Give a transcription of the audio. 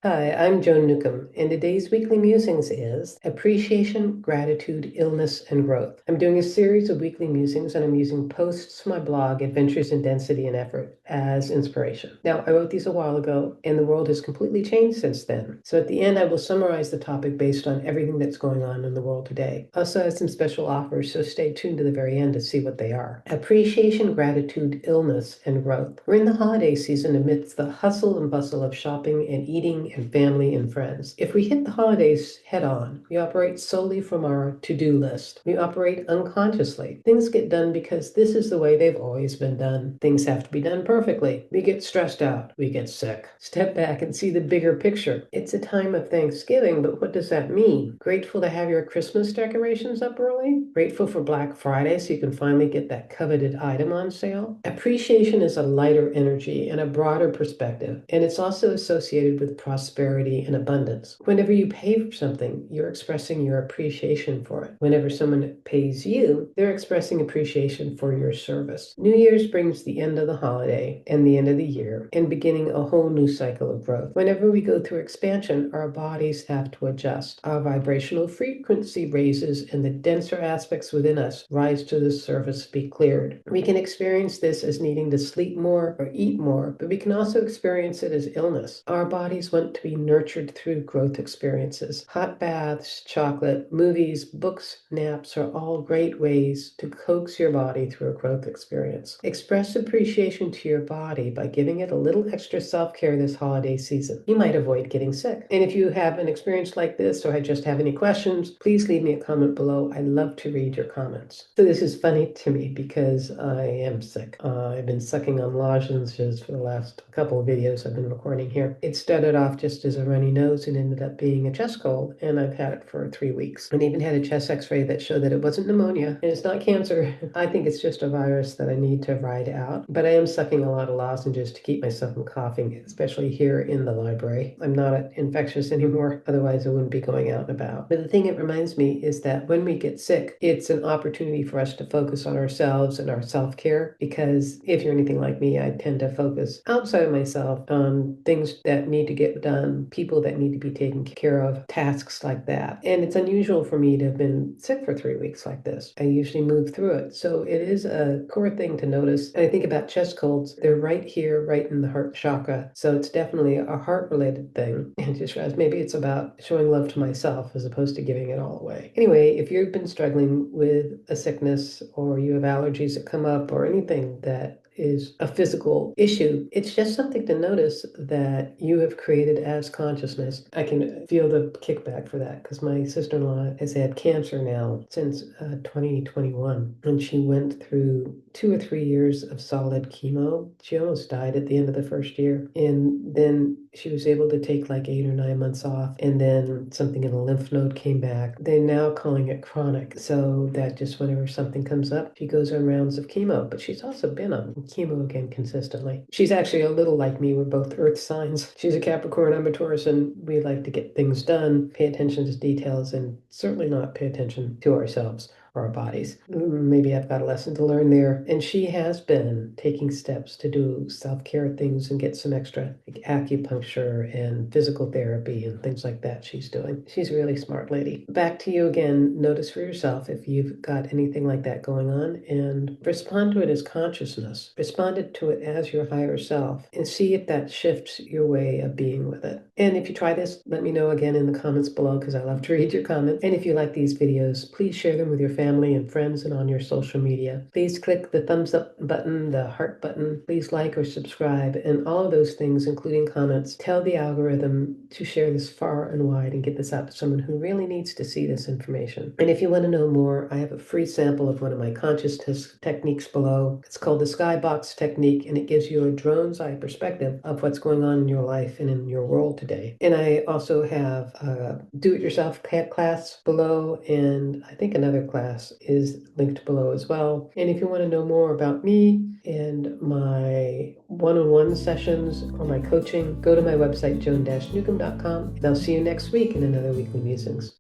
Hi, I'm Joan Newcomb, and today's weekly musings is Appreciation, Gratitude, Illness, and Growth. I'm doing a series of weekly musings, and I'm using posts from my blog, Adventures in Density and Effort, as inspiration. Now, I wrote these a while ago, and the world has completely changed since then. So at the end, I will summarize the topic based on everything that's going on in the world today. I also have some special offers, so stay tuned to the very end to see what they are. Appreciation, Gratitude, Illness, and Growth. We're in the holiday season amidst the hustle and bustle of shopping and eating and family and friends. If we hit the holidays head on, we operate solely from our to-do list. We operate unconsciously. Things get done because this is the way they've always been done. Things have to be done perfectly. We get stressed out. We get sick. Step back and see the bigger picture. It's a time of Thanksgiving, but what does that mean? Grateful to have your Christmas decorations up early? Grateful for Black Friday so you can finally get that coveted item on sale? Appreciation is a lighter energy and a broader perspective, and it's also associated with prosperity and abundance. Whenever you pay for something, you're expressing your appreciation for it. Whenever someone pays you, they're expressing appreciation for your service. New Year's brings the end of the holiday and the end of the year and beginning a whole new cycle of growth. Whenever we go through expansion, our bodies have to adjust. Our vibrational frequency raises and the denser aspects within us rise to the surface to be cleared. We can experience this as needing to sleep more or eat more, but we can also experience it as illness. Our bodies want to be nurtured through growth experiences. Hot baths, chocolate, movies, books, naps are all great ways to coax your body through a growth experience. Express appreciation to your body by giving it a little extra self-care this holiday season. You might avoid getting sick. And if you have an experience like this or just have any questions, please leave me a comment below. I love to read your comments. So this is funny to me because I am sick. I've been sucking on lozenges for the last couple of videos I've been recording here. It started off just as a runny nose and ended up being a chest cold, and I've had it for 3 weeks. And even had a chest x-ray that showed that it wasn't pneumonia and it's not cancer. I think it's just a virus that I need to ride out. But I am sucking a lot of lozenges to keep myself from coughing, especially here in the library. I'm not infectious anymore, otherwise I wouldn't be going out and about. But the thing it reminds me is that when we get sick, it's an opportunity for us to focus on ourselves and our self-care, because if you're anything like me, I tend to focus outside of myself on things that need to get done, people that need to be taken care of, tasks like that. And it's unusual for me to have been sick for 3 weeks like this. I usually move through it. So it is a core thing to notice. And I think about chest colds, they're right here, right in the heart chakra. So it's definitely a heart-related thing. And just realize maybe it's about showing love to myself as opposed to giving it all away. Anyway, if you've been struggling with a sickness or you have allergies that come up or anything that is a physical issue, it's just something to notice that you have created as consciousness. I can feel the kickback for that because my sister-in-law has had cancer now since 2021, and she went through 2 or 3 years of solid chemo. She almost died at the end of the first year, and then she was able to take like 8 or 9 months off, and then something in the lymph node came back. They're now calling it chronic, so that just whenever something comes up, she goes on rounds of chemo. But she's also been on chemo again consistently. She's actually a little like me. We're both earth signs. She's a Capricorn, I'm a Taurus, and we like to get things done, pay attention to details, and certainly not pay attention to ourselves or our bodies. Maybe I've got a lesson to learn there. And she has been taking steps to do self-care things and get some extra like acupuncture and physical therapy and things like that she's doing. She's a really smart lady. Back to you again. Notice for yourself if you've got anything like that going on and respond to it as consciousness. Respond to it as your higher self and see if that shifts your way of being with it. And if you try this, let me know again in the comments below because I love to read your comments. And if you like these videos, please share them with your family and friends and on your social media. Please click the thumbs up button, the heart button. Please like or subscribe, and all of those things, including comments. Tell the algorithm to share this far and wide and get this out to someone who really needs to see this information. And if you want to know more, I have a free sample of one of my consciousness techniques below. It's called the Skybox Technique, and it gives you a drone's eye perspective of what's going on in your life and in your world today. And I also have a do-it-yourself class below, and I think another class is linked below as well. And if you want to know more about me and my one-on-one sessions or my coaching, go to my website, joan-newcomb.com, and I'll see you next week in another Weekly Musings.